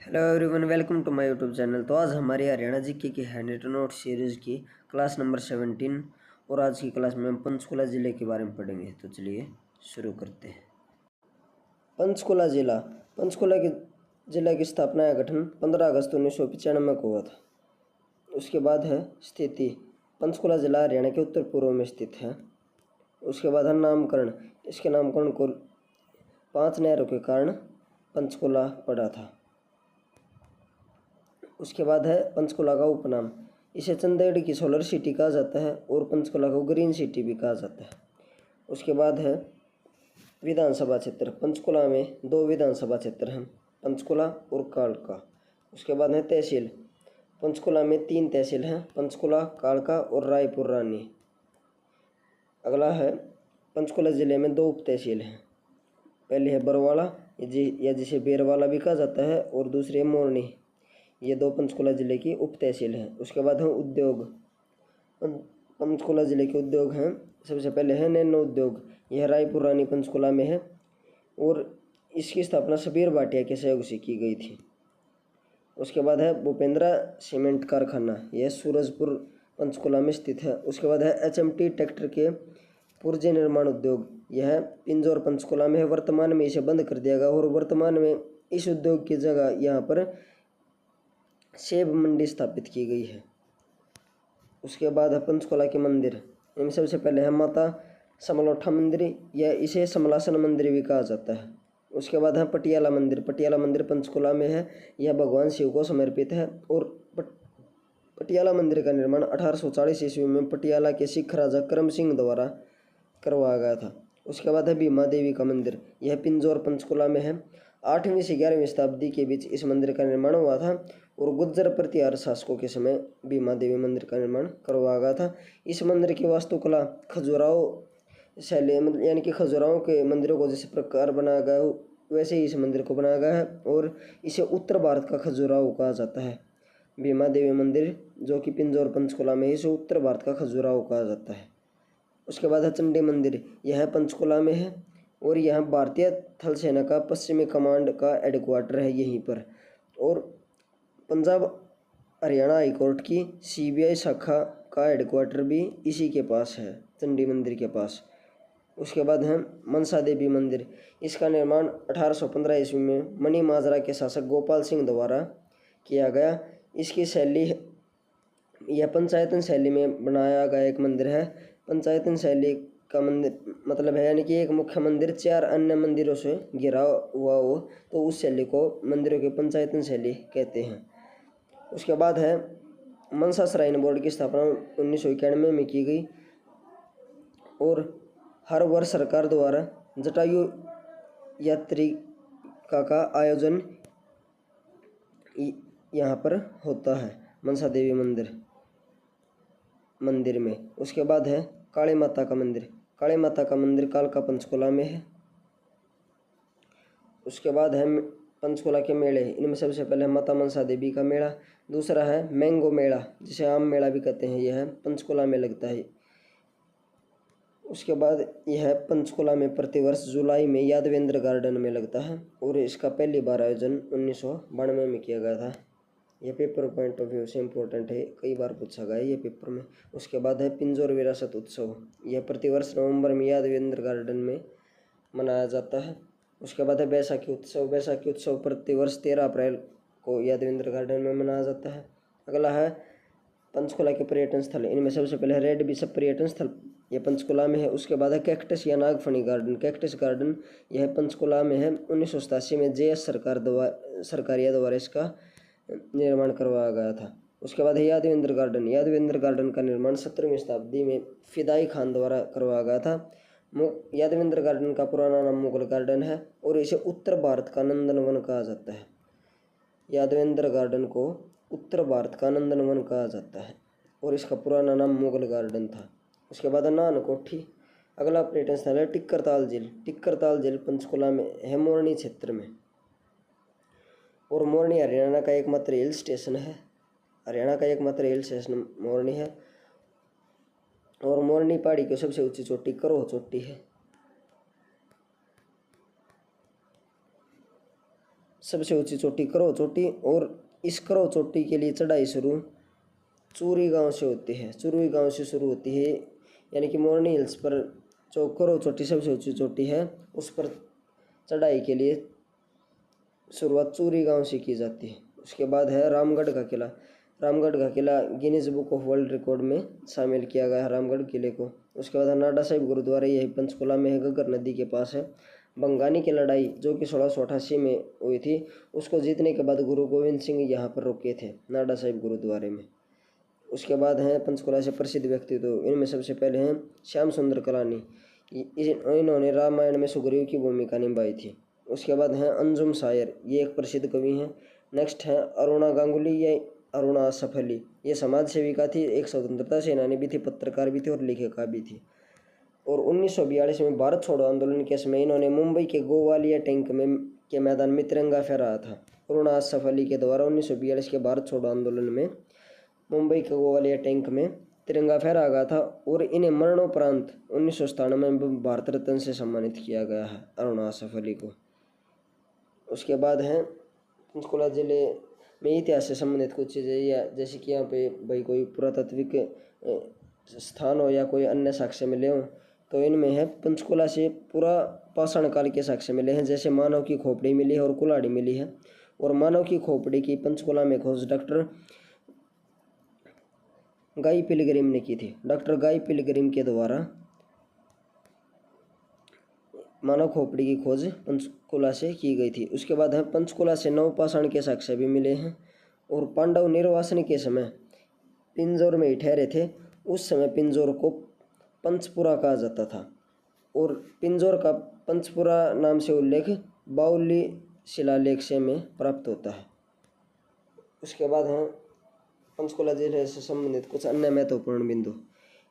Hello everyone, welcome to my YouTube channel. तो आज हमारी हरियाणा जीके की हैंड रिटन नोट सीरीज़ की क्लास नंबर 17 और आज की क्लास में हम पंचकुला ज़िले के बारे में पढ़ेंगे। तो चलिए शुरू करते हैं। पंचकुला ज़िला। पंचकुला के ज़िला की स्थापना या गठन 15 अगस्त 1995 को हुआ था। उसके बाद है स्थिति। पंचकुला ज़िला हरियाणा के उत्तर पूर्व में स्थित है। उसके बाद है नामकरण। इसके नामकरण को 5 नहरों के कारण पंचकुला पड़ा था। उसके बाद है पंचकुला का उपनाम। इसे चंदेड़ की सोलर सिटी कहा जाता है और पंचकुला को ग्रीन सिटी भी कहा जाता है। उसके बाद है विधानसभा क्षेत्र। पंचकुला में 2 विधानसभा क्षेत्र हैं, पंचकुला और कालका। उसके बाद है तहसील। पंचकुला में 3 तहसील हैं, पंचकुला, कालका और रायपुर रानी। अगला है पंचकुला ज़िले में 2 उप तहसील हैं। पहली है बरवाला या जिसे बेरवाला भी कहा जाता है और दूसरी है मोरनी। ये 2 पंचकुला ज़िले की उप तहसील हैं। उसके बाद है उद्योग। पंचकुला ज़िले के उद्योग हैं, सबसे पहले है नैनो उद्योग। यह रायपुर रानी पंचकुला में है और इसकी स्थापना शबीर भाटिया के सहयोग से की गई थी। उसके बाद है भूपेंद्रा सीमेंट कारखाना। यह सूरजपुर पंचकुला में स्थित है। उसके बाद है HMT ट्रैक्टर के पुर्जे निर्माण उद्योग। यह पिंजौर पंचकुला में है। वर्तमान में इसे बंद कर दिया गया और वर्तमान में इस उद्योग की जगह यहाँ पर सेब मंडी स्थापित की गई है। उसके बाद है पंचकुला के मंदिर। इनमें सबसे पहले है माता समलोठा मंदिर, या इसे समलासन मंदिर भी कहा जाता है। उसके बाद है पटियाला मंदिर। पटियाला मंदिर पंचकुला में है। यह भगवान शिव को समर्पित है और पटियाला मंदिर का निर्माण 1840 ईस्वी में पटियाला के सिख राजा करम सिंह द्वारा करवाया गया था। उसके बाद है भीमा देवी का मंदिर। यह पिंजौर पंचकुला में है। 8वीं से 11वीं शताब्दी के बीच इस मंदिर का निर्माण हुआ था और गुज्जर प्रतिहार शासकों के समय भीमा देवी मंदिर का निर्माण करवाया गया था। इस मंदिर की वास्तुकला खजुराहो शैली, यानी कि खजुराहो के मंदिरों को जिस प्रकार बनाया गया हो वैसे ही इस मंदिर को बनाया गया है और इसे उत्तर भारत का खजुराहो कहा जाता है। भीमा देवी मंदिर जो कि पिंजौर पंचकुला में, इसे उत्तर भारत का खजुराहो कहा जाता है। उसके बाद है चंडी मंदिर। यह पंचकुला में है और यह भारतीय थल सेना का पश्चिमी कमांड का हेडक्वार्टर है यहीं पर। और पंजाब हरियाणा हाई कोर्ट की CBI शाखा का हेडक्वार्टर भी इसी के पास है, चंडी मंदिर के पास। उसके बाद है मनसा देवी मंदिर। इसका निर्माण 1815 ईस्वी में मणि माजरा के शासक गोपाल सिंह द्वारा किया गया। इसकी शैली, यह पंचायतन शैली में बनाया गया एक मंदिर है। पंचायतन शैली का मंदिर मतलब है यानी कि एक मुख्य मंदिर 4 अन्य मंदिरों से घिरा हुआ हो, तो उस शैली को मंदिरों की पंचायतन शैली कहते हैं। उसके बाद है मनसा श्राइन बोर्ड की स्थापना 1991 में की गई और हर वर्ष सरकार द्वारा जटायु यात्रिका का आयोजन यहाँ पर होता है मनसा देवी मंदिर में। उसके बाद है काली माता का मंदिर। काली माता का मंदिर कालका पंचकुला में है। उसके बाद है पंचकुला के मेले। इनमें सबसे पहले माता मनसा देवी का मेला, दूसरा है मैंगो मेला जिसे आम मेला भी कहते हैं, यह है पंचकुला में लगता है। उसके बाद यह पंचकुला में प्रतिवर्ष जुलाई में यादवेंद्र गार्डन में लगता है और इसका पहली बार आयोजन 1992 में किया गया था। यह पेपर पॉइंट ऑफ व्यू से इम्पोर्टेंट है, कई बार पूछा गया है ये पेपर में। उसके बाद है पिंजौर विरासत उत्सव। यह प्रतिवर्ष नवंबर में यादवेंद्र गार्डन में मनाया जाता है। उसके बाद है बैसाखी उत्सव। बैसाखी उत्सव प्रतिवर्ष 13 अप्रैल को यादवेंद्र गार्डन में मनाया जाता है। अगला है पंचकुला के पर्यटन स्थल। इनमें सबसे पहले है रेड बिशप पर्यटन स्थल, यह पंचकुला में है। उसके बाद है कैक्टस या नागफनी गार्डन। कैक्टस गार्डन यह पंचकुला में है। 1987 में JS सरकारिया द्वारा इसका निर्माण करवाया गया था। उसके बाद है यादवेंद्र गार्डन। यादवेंद्र गार्डन का निर्माण 17वीं शताब्दी में फिदाई खान द्वारा करवाया गया था। यादवेंद्र गार्डन का पुराना नाम मुगल गार्डन है और इसे उत्तर भारत का नंदनवन कहा जाता है। यादवेंद्र गार्डन को उत्तर भारत का नंदनवन कहा जाता है और इसका पुराना नाम मुगल गार्डन था। उसके बाद नानकोठी। अगला पर्यटन स्थल है टिक्करताल झील। टिक्करताल झील पंचकुला में है, मोरनी क्षेत्र में, और मोरनी हरियाणा का एकमात्र हिल स्टेशन है। हरियाणा का एकमात्र हिल स्टेशन मोरनी है और मोरनी पहाड़ी की सबसे ऊंची चोटी करोह चोटी है। सबसे ऊंची चोटी करो चोटी, और इस करो चोटी के लिए चढ़ाई शुरू चूरी गांव से होती है। चूरी गांव से शुरू होती है, यानी कि मोरनी हिल्स पर जो करो चोटी सबसे ऊंची चोटी है, उस पर चढ़ाई के लिए शुरुआत चूरी गांव से की जाती है। उसके बाद है रामगढ़ का किला। रामगढ़ का किला Guinness book of world record में शामिल किया गया है, रामगढ़ किले को। उसके बाद नाडा साहिब गुरुद्वारा, यही पंचकुला में है, घग्गर नदी के पास है। बंगानी की लड़ाई जो कि 1688 में हुई थी, उसको जीतने के बाद गुरु गोविंद सिंह यहाँ पर रुके थे, नाडा साहिब गुरुद्वारे में। उसके बाद हैं पंचकुला से प्रसिद्ध व्यक्तित्व, इनमें सबसे पहले हैं श्याम सुंदर कलानी। इन्होंने रामायण में सुग्रीव की भूमिका निभाई थी। उसके बाद हैं अंजुम शायर, ये एक प्रसिद्ध कवि हैं। नेक्स्ट हैं अरुणा गांगुली या अरुणा सफली, ये समाज सेविका थी, एक स्वतंत्रता सेनानी भी थी, पत्रकार भी थी और लेखिका भी थी। और 1942 में भारत छोड़ो आंदोलन के समय इन्होंने मुंबई के गोवालिया टैंक में के मैदान में तिरंगा फहराया था। अरुणा सफली के द्वारा 1942 के भारत छोड़ो आंदोलन में मुंबई के गोवालिया टैंक में तिरंगा फहराया गया था, और इन्हें मरणोपरांत 1997 में भारत रत्न से सम्मानित किया गया है, अरुणा सफली को। उसके बाद हैं पंचकुला जिले में इतिहास से संबंधित कुछ चीज़ें, जैसे कि यहाँ पे भाई कोई पुरातात्विक स्थान हो या कोई अन्य साक्ष्य मिले हों, तो इनमें है पंचकुला से पूरा पाषाण काल के साक्ष्य मिले हैं, जैसे मानव की खोपड़ी मिली है और कुल्हाड़ी मिली है। और मानव की खोपड़ी की पंचकुला में खोज डॉक्टर गाई पिलग्रिम ने की थी। डॉक्टर गाई पिलग्रिम के द्वारा मानव खोपड़ी की खोज पंचकुला से की गई थी। उसके बाद है पंचकुला से नवपाषाण के साक्ष्य भी मिले हैं। और पांडव निर्वासन के समय पिंजौर में ही ठहरे थे, उस समय पिंजौर को पंचपुरा कहा जाता था, और पिंजौर का पंचपुरा नाम से उल्लेख बाउली शिलालेख से में प्राप्त होता है। उसके बाद हैं पंचकुला जिले से संबंधित कुछ अन्य महत्वपूर्ण बिंदु।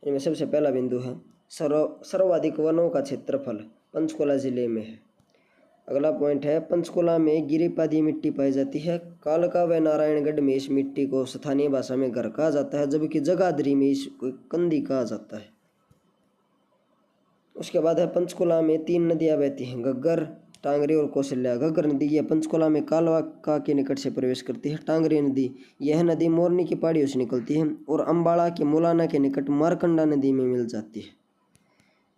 इनमें सबसे पहला बिंदु है सर्वाधिक वनों का क्षेत्रफल पंचकुला जिले में है। अगला पॉइंट है पंचकुला में गिरिपादी मिट्टी पाई जाती है। कालका व नारायणगढ़ में इस मिट्टी को स्थानीय भाषा में घर कहा जाता है, जबकि जगाधरी में इसको कंदी कहा जाता है। उसके बाद है पंचकुला में 3 नदियां बहती हैं, घग्गर, टांगरी और कौशल्या। घग्गर नदी यह पंचकुला में कालवा के निकट से प्रवेश करती है। टांगरी नदी, यह नदी मोरनी की पहाड़ियों से निकलती है और अम्बाड़ा के मुलाना के निकट मारकंडा नदी में मिल जाती है।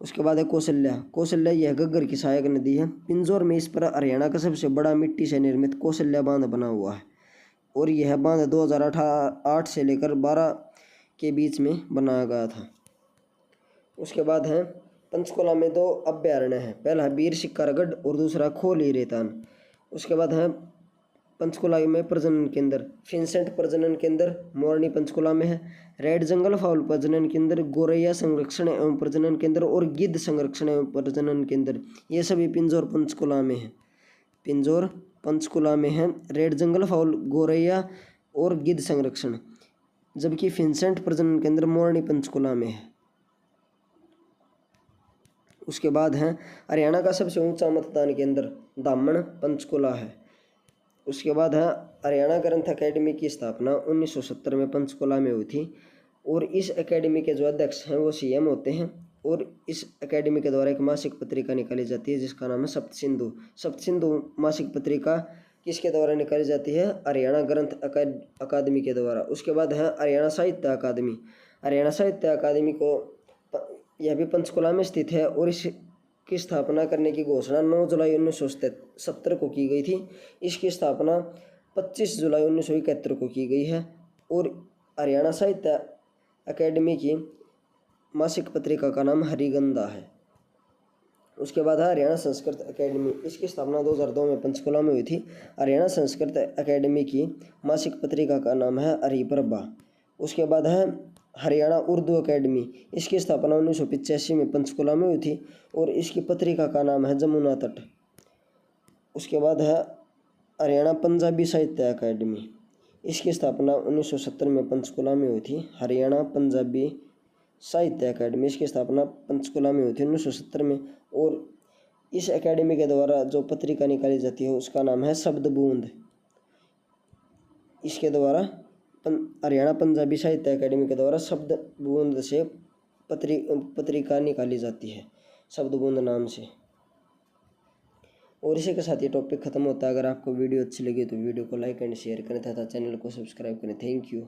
उसके बाद है कौशल्या। कौशल्या यह घग्गर की सहायक नदी है। पिंजौर में इस पर हरियाणा का सबसे बड़ा मिट्टी से निर्मित कौशल्या बांध बना हुआ है, और यह बांध 2008 से लेकर 12 के बीच में बनाया गया था। उसके बाद है पंचकुला में 2 अभ्यारण्य हैं, पहला है वीर शिकारगढ़ और दूसरा खोली रेतान। उसके बाद है पंचकुला में प्रजनन केंद्र, फिंसेंट प्रजनन केंद्र मोरनी पंचकुला में है। रेड जंगल फाउल प्रजनन केंद्र, गोरैया संरक्षण एवं प्रजनन केंद्र और गिद्ध संरक्षण एवं प्रजनन केंद्र, ये सभी पिंजौर पंचकुला में है। पिंजौर पंचकुला में है रेड जंगल फाउल, गोरैया और गिद्ध संरक्षण, जबकि फिंसेंट प्रजनन केंद्र मोरनी पंचकुला में है। उसके बाद है हरियाणा का सबसे ऊंचा मतदान केंद्र दामन पंचकुला है। उसके बाद है हरियाणा ग्रंथ अकेडमी की स्थापना 1970 में पंचकुला में हुई थी, और इस एकेडमी के जो अध्यक्ष हैं वो सीएम होते हैं। और इस एकेडमी के द्वारा एक मासिक पत्रिका निकाली जाती है जिसका नाम है सप्त सिंधु। सप्त सिंधु मासिक पत्रिका किसके द्वारा निकाली जाती है? हरियाणा ग्रंथ अकादमी के द्वारा। उसके बाद है हरियाणा साहित्य अकादमी। हरियाणा साहित्य अकादमी को यह भी पंचकुला में स्थित है, और इसकी स्थापना करने की घोषणा 9 जुलाई 1970 को की गई थी। इसकी स्थापना 25 जुलाई 1971 को की गई है, और हरियाणा साहित्य अकेडमी की मासिक पत्रिका का नाम हरिगंधा है। उसके बाद है हरियाणा संस्कृत अकेडमी। इसकी स्थापना 2002 में पंचकुला में हुई थी। हरियाणा संस्कृत अकेडमी की मासिक पत्रिका का नाम है हरिप्रभा। उसके बाद है हरियाणा उर्दू अकेडमी। इसकी स्थापना 1985 में पंचकुला में हुई थी, और इसकी पत्रिका का नाम है जमुना तट। उसके बाद है हरियाणा पंजाबी साहित्य अकादमी। इसकी स्थापना 1970 में पंचकुला में हुई थी। हरियाणा पंजाबी साहित्य अकादमी, इसकी स्थापना पंचकुला में हुई थी 1970 में, और इस एकेडमी के द्वारा जो पत्रिका निकाली जाती है उसका नाम है शब्द बूंद। इसके द्वारा हरियाणा पंजाबी साहित्य अकादमी के द्वारा शब्द बूंद से पत्रिका निकाली जाती है, शब्द बूंद नाम से। और इसी के साथ ये टॉपिक खत्म होता है। अगर आपको वीडियो अच्छी लगी तो वीडियो को लाइक एंड शेयर करें तथा चैनल को सब्सक्राइब करें। Thank you.